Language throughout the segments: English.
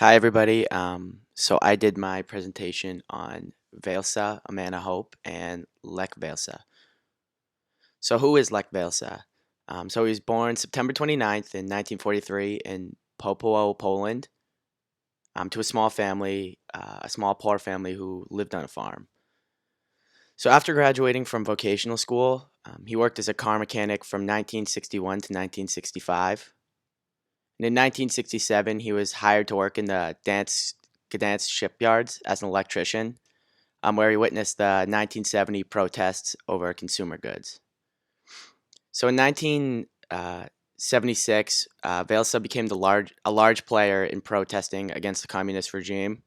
Hi, everybody. So I did my presentation on Walesa, a Man of Hope, and Lech Walesa. So who is Lech Walesa? So he was born September 29th in 1943 in Popowo, Poland, to a small family, a small poor family who lived on a farm. So after graduating from vocational school, he worked as a car mechanic from 1961 to 1965. And in 1967, he was hired to work in the Gdansk shipyards as an electrician, where he witnessed the 1970 protests over consumer goods. So in 1976, Walesa became a large player in protesting against the communist regime,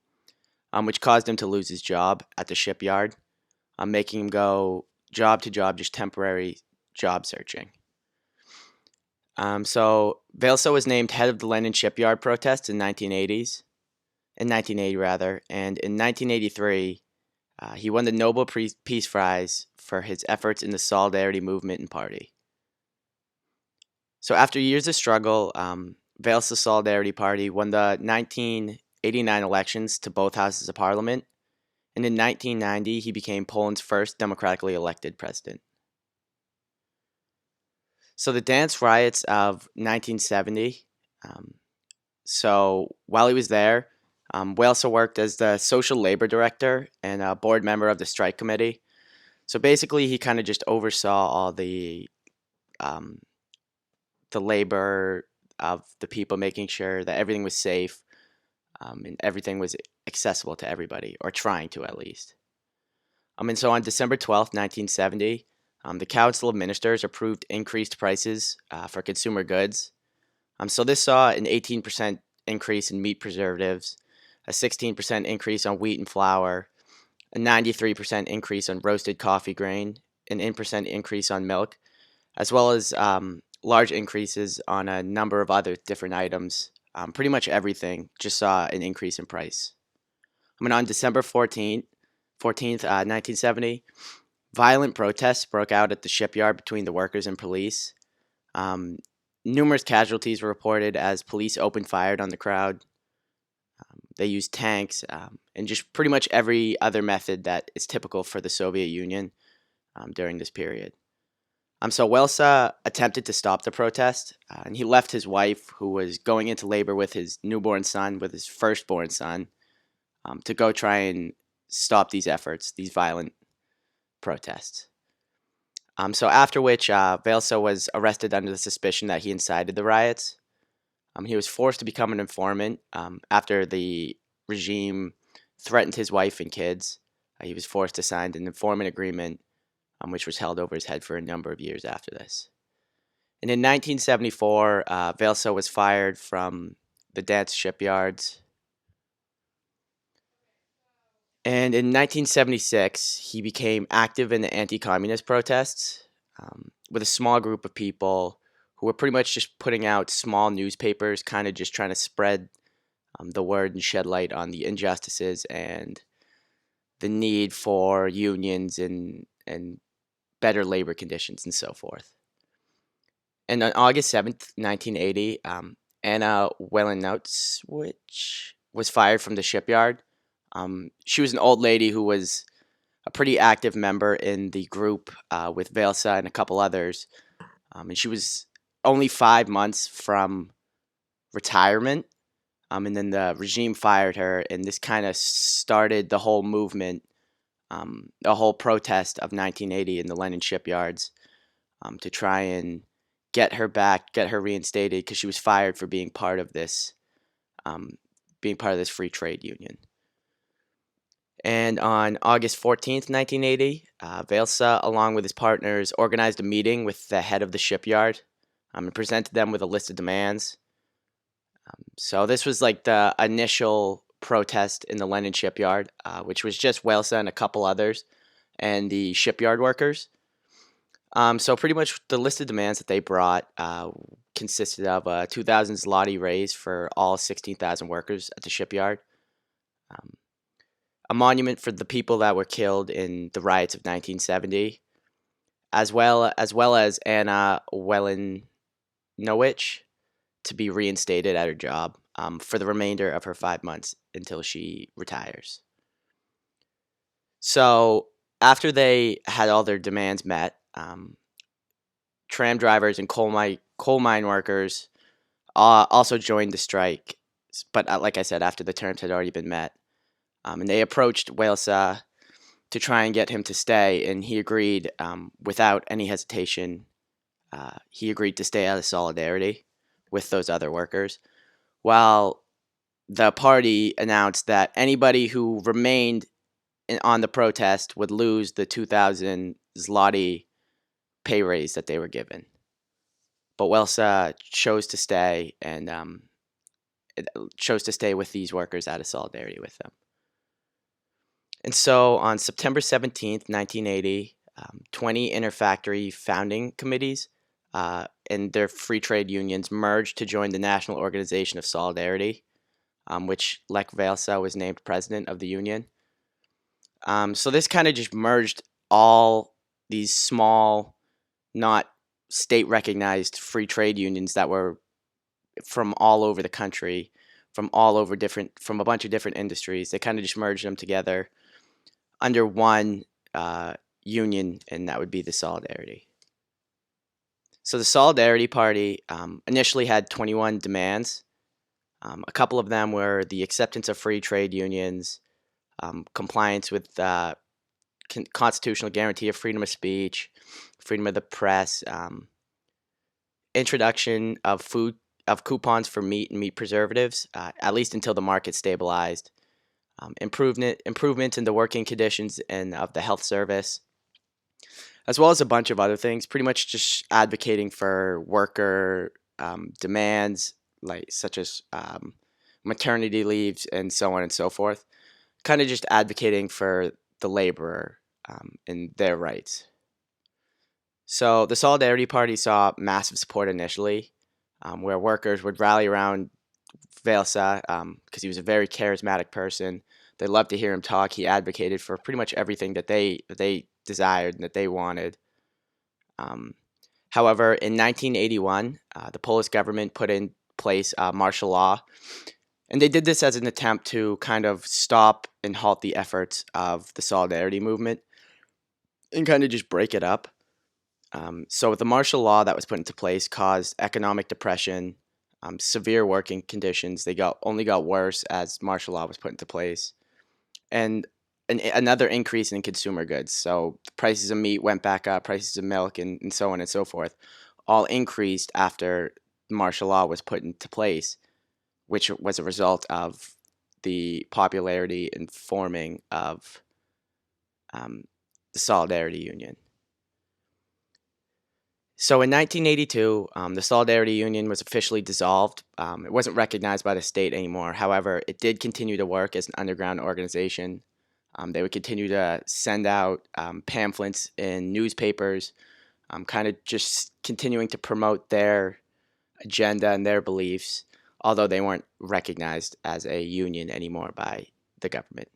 which caused him to lose his job at the shipyard, making him go job to job, just temporary job searching. So Walesa was named head of the Lenin shipyard protests in 1980 rather, and in 1983, he won the Nobel Peace Prize for his efforts in the Solidarity movement and party. So after years of struggle, Walesa's Solidarity Party won the 1989 elections to both houses of parliament, and in 1990 he became Poland's first democratically elected president. So the dance riots of 1970. So while he was there, Walesa worked as the social labor director and a board member of the strike committee. So basically, he kind of just oversaw all um, the labor of the people, making sure that everything was safe, and everything was accessible to everybody, or trying to at least. And so on December 12th, 1970, the Council of Ministers approved increased prices for consumer goods. So this saw an 18% increase in meat preservatives, a 16% increase on wheat and flour, a 93% increase on roasted coffee grain, an 8% increase on milk, as well as large increases on a number of other different items. Pretty much everything just saw an increase in price. On December 14th, 1970, violent protests broke out at the shipyard between the workers and police. Um, Numerous casualties were reported as police opened fire on the crowd. They used tanks and just pretty much every other method that is typical for the Soviet Union during this period. So Walesa attempted to stop the protest, and he left his wife, who was going into labor with his newborn son, with his firstborn son, to go try and stop these efforts, these violent protests. So after which, Walesa was arrested under the suspicion that he incited the riots. He was forced to become an informant after the regime threatened his wife and kids. He was forced to sign an informant agreement, which was held over his head for a number of years after this. And in 1974, Walesa was fired from the Dansk shipyards. And in 1976, he became active in the anti-communist protests with a small group of people who were pretty much just putting out small newspapers, kind of just trying to spread the word and shed light on the injustices and the need for unions and better labor conditions and so forth. And on August 7th, 1980, Anna Welinowicz, which was fired from the shipyard. She was an old lady who was a pretty active member in the group with Walesa and a couple others. And she was only 5 months from retirement. And then the regime fired her, and this kind of started the whole movement, the whole protest of 1980 in the Lenin shipyards to try and get her back, get her reinstated, because she was fired for being part of this free trade union. And on August 14th, 1980, Walesa, along with his partners, organized a meeting with the head of the shipyard and presented them with a list of demands. So this was like the initial protest in the Lenin shipyard, which was just Walesa and a couple others, and the shipyard workers. So pretty much the list of demands that they brought consisted of a 2,000 zloty raise for all 16,000 workers at the shipyard, a monument for the people that were killed in the riots of 1970, as Anna Welinowicz to be reinstated at her job. for the remainder of her 5 months until she retires. So after they had all their demands met, tram drivers and coal mine workers also joined the strike. But like I said, after the terms had already been met, and they approached Walesa to try and get him to stay, and he agreed without any hesitation. He agreed to stay out of solidarity with those other workers, while the party announced that anybody who remained on the protest would lose the 2,000 zloty pay raise that they were given. But Walesa chose to stay and chose to stay with these workers out of solidarity with them. And so on September 17th, 1980, 20 interfactory founding committees and their free trade unions merged to join the National Organization of Solidarity, which Lech Walesa was named president of the union. So this kind of just merged all these small, not state recognized free trade unions that were from all over the country, from a bunch of different industries. They kind of just merged them together under one union, and that would be the Solidarity. So the Solidarity Party initially had 21 demands. A couple of them were the acceptance of free trade unions, compliance with constitutional guarantee of freedom of speech, freedom of the press, introduction of coupons for meat and meat preservatives, at least until the market stabilized, improvement in the working conditions and of the health service, as well as a bunch of other things. Pretty much just advocating for worker demands, like such as maternity leaves and so on and so forth. Kind of just advocating for the laborer and their rights. So the Solidarity Party saw massive support initially, where workers would rally around Walesa because he was a very charismatic person. They loved to hear him talk. He advocated for pretty much everything that they desired and that they wanted. However, in 1981, the Polish government put in place martial law, and they did this as an attempt to kind of stop and halt the efforts of the Solidarity movement and kind of just break it up. So the martial law that was put into place caused economic depression, severe working conditions. They only got worse as martial law was put into place, and another increase in consumer goods. So the prices of meat went back up, prices of milk, and so on and so forth, all increased after martial law was put into place, which was a result of the popularity and forming of the Solidarity Union. So in 1982, the Solidarity Union was officially dissolved. It wasn't recognized by the state anymore. However, it did continue to work as an underground organization. They would continue to send out pamphlets in newspapers, kind of just continuing to promote their agenda and their beliefs, although they weren't recognized as a union anymore by the government.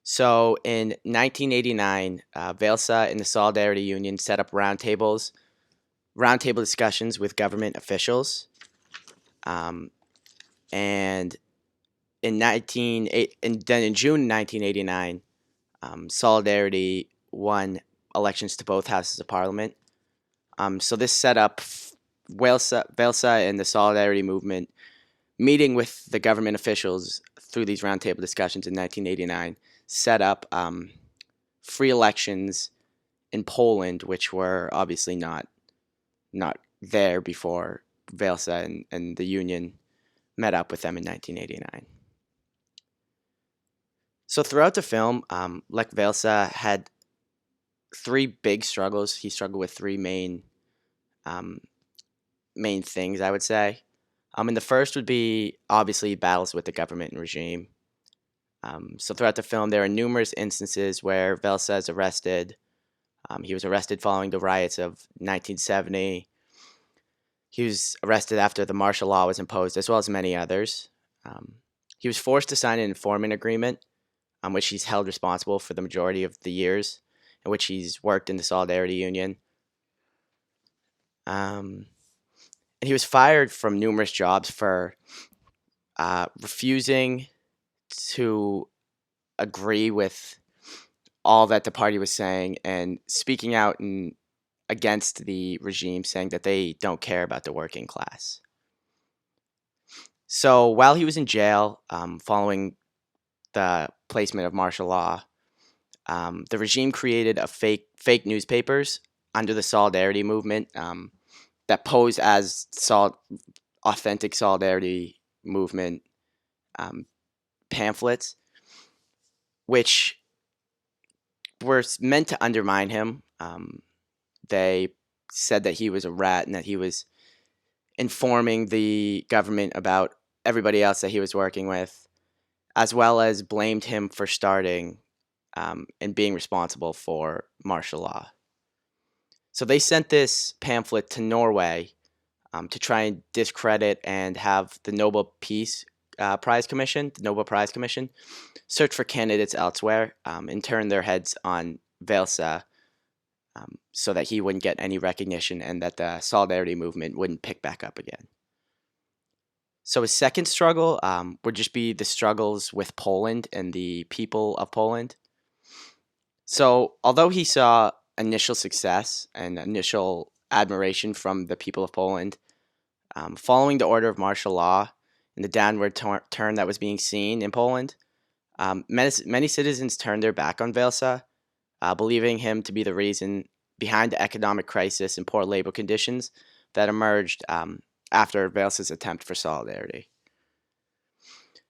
So in 1989, Walesa and the Solidarity Union set up roundtable discussions with government officials, and then in June 1989, Solidarity won elections to both houses of parliament. So this set up Walesa and the Solidarity movement meeting with the government officials through these roundtable discussions in 1989, set up free elections in Poland, which were obviously not there before Walesa and the union met up with them in 1989. So throughout the film, Lech Walesa had three big struggles. He struggled with three main things, I would say. And the first would be obviously battles with the government and regime. So throughout the film, there are numerous instances where Walesa is arrested. He was arrested following the riots of 1970. He was arrested after the martial law was imposed, as well as many others. He was forced to sign an informant agreement, on which he's held responsible for the majority of the years in which he's worked in the Solidarity Union. And he was fired from numerous jobs for refusing to agree with all that the party was saying and speaking out against the regime, saying that they don't care about the working class. So while he was in jail, following the placement of martial law, the regime created a fake newspapers under the Solidarity movement that posed as authentic Solidarity movement um, pamphlets, which were meant to undermine him. They said that he was a rat and that he was informing the government about everybody else that he was working with, as well as blamed him for starting and being responsible for martial law. So they sent this pamphlet to Norway to try and discredit and have the Nobel Peace Prize Commission, the Nobel Prize Commission, search for candidates elsewhere and turn their heads on Walesa so that he wouldn't get any recognition and that the Solidarity movement wouldn't pick back up again. So his second struggle would just be the struggles with Poland and the people of Poland. So although he saw initial success and initial admiration from the people of Poland, following the order of martial law and the downward turn that was being seen in Poland, many citizens turned their back on Walesa, believing him to be the reason behind the economic crisis and poor labor conditions that emerged after Walesa's attempt for solidarity.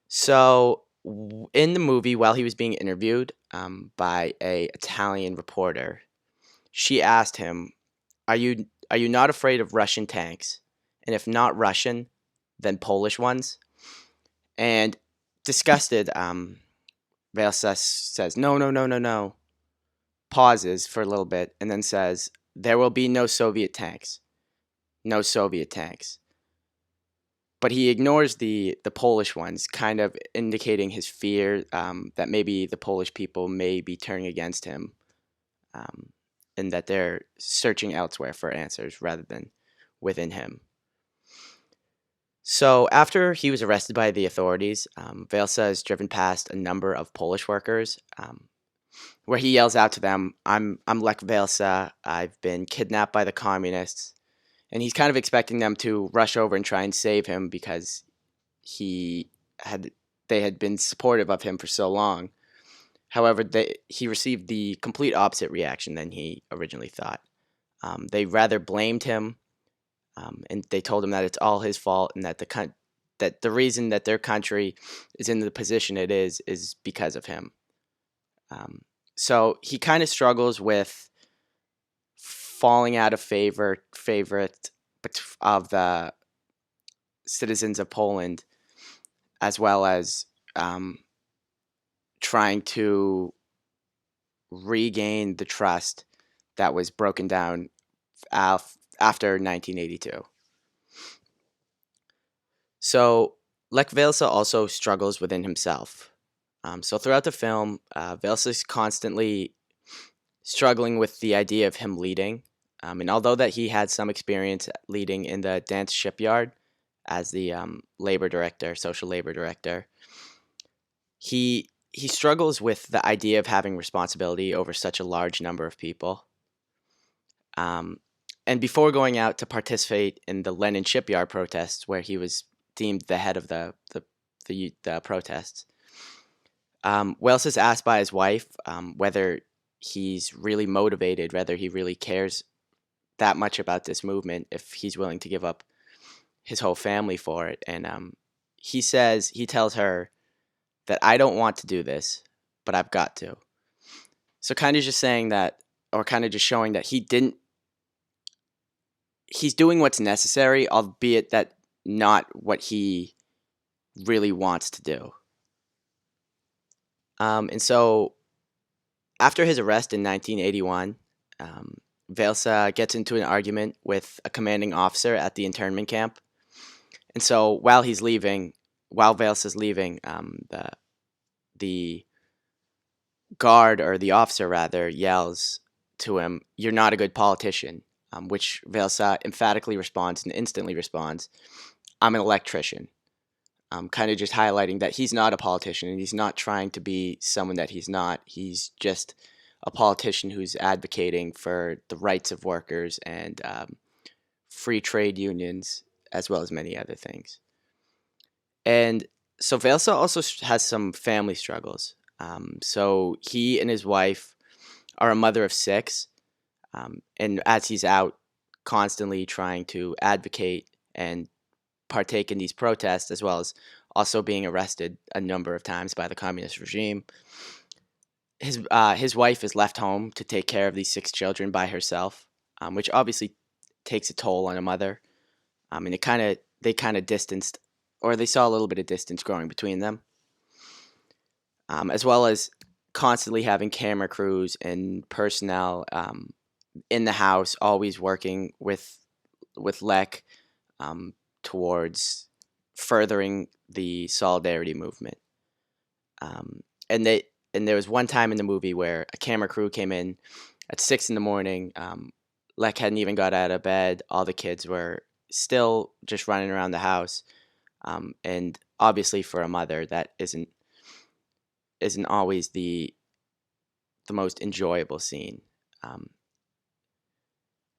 So, in the movie, while he was being interviewed by a Italian reporter, she asked him, "Are you not afraid of Russian tanks? And if not Russian, then Polish ones?" And disgusted, Walesa says, "No, no, no, no, no." Pauses for a little bit and then says, "There will be no Soviet tanks. No Soviet tanks." But he ignores the Polish ones, kind of indicating his fear that maybe the Polish people may be turning against him um, and that they're searching elsewhere for answers rather than within him. So after he was arrested by the authorities, Walesa is driven past a number of Polish workers where he yells out to them, I'm Lech Walesa, I've been kidnapped by the communists." And he's kind of expecting them to rush over and try and save him because he had they had been supportive of him for so long. However, he received the complete opposite reaction than he originally thought. They rather blamed him, and they told him that it's all his fault and that the reason that their country is in the position it is because of him. So he kind of struggles with falling out of favorite of the citizens of Poland, as well as trying to regain the trust that was broken down after 1982. So Lech Walesa also struggles within himself. So throughout the film, Walesa is constantly struggling with the idea of him leading. And although that he had some experience leading in the dance shipyard as the labor director, social labor director, he struggles with the idea of having responsibility over such a large number of people. And before going out to participate in the Lenin shipyard protests, where he was deemed the head of the protests, Wells is asked by his wife whether he's really motivated, whether he really cares that much about this movement, if he's willing to give up his whole family for it. And he tells her that I don't want to do this, but I've got to. So kind of just saying that, or kind of just showing that he's doing what's necessary, albeit that not what he really wants to do. And so after his arrest in 1981, Walesa gets into an argument with a commanding officer at the internment camp. And so while Walesa's leaving, the guard, or the officer rather, yells to him, "You're not a good politician," which Walesa emphatically responds and instantly responds, "I'm an electrician." kind of just highlighting that he's not a politician and he's not trying to be someone that he's not. He's just a politician who's advocating for the rights of workers and free trade unions, as well as many other things. And so Velsa also has some family struggles. So he and his wife are a mother of six, and as he's out constantly trying to advocate and partake in these protests, as well as also being arrested a number of times by the communist regime, his wife is left home to take care of these six children by herself, which obviously takes a toll on a mother. And they kind of distanced, or they saw a little bit of distance growing between them, as well as constantly having camera crews and personnel in the house, always working with Lek um, towards furthering the solidarity movement. Um, and they and there was one time in the movie where a camera crew came in at 6 in the morning. Lek hadn't even got out of bed. All the kids were still just running around the house. And obviously, for a mother, that isn't always the most enjoyable scene. Um,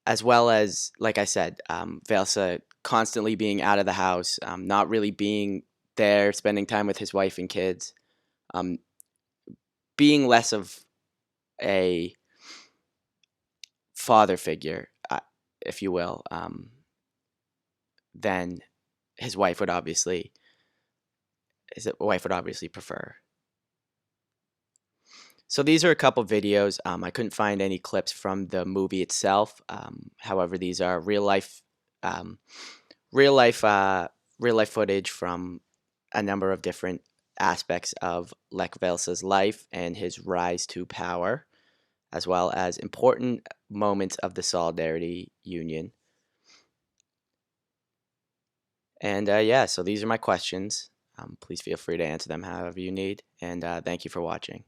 as well as, like I said, Velsa constantly being out of the house, not really being there, spending time with his wife and kids, um, being less of a father figure, if you will, than his wife would obviously prefer. So these are a couple videos. I couldn't find any clips from the movie itself. However, these are um, real life, real life footage from a number of different aspects of Lech Walesa's life and his rise to power, as well as important moments of the Solidarity Union. And yeah, so these are my questions. Please feel free to answer them however you need. And thank you for watching.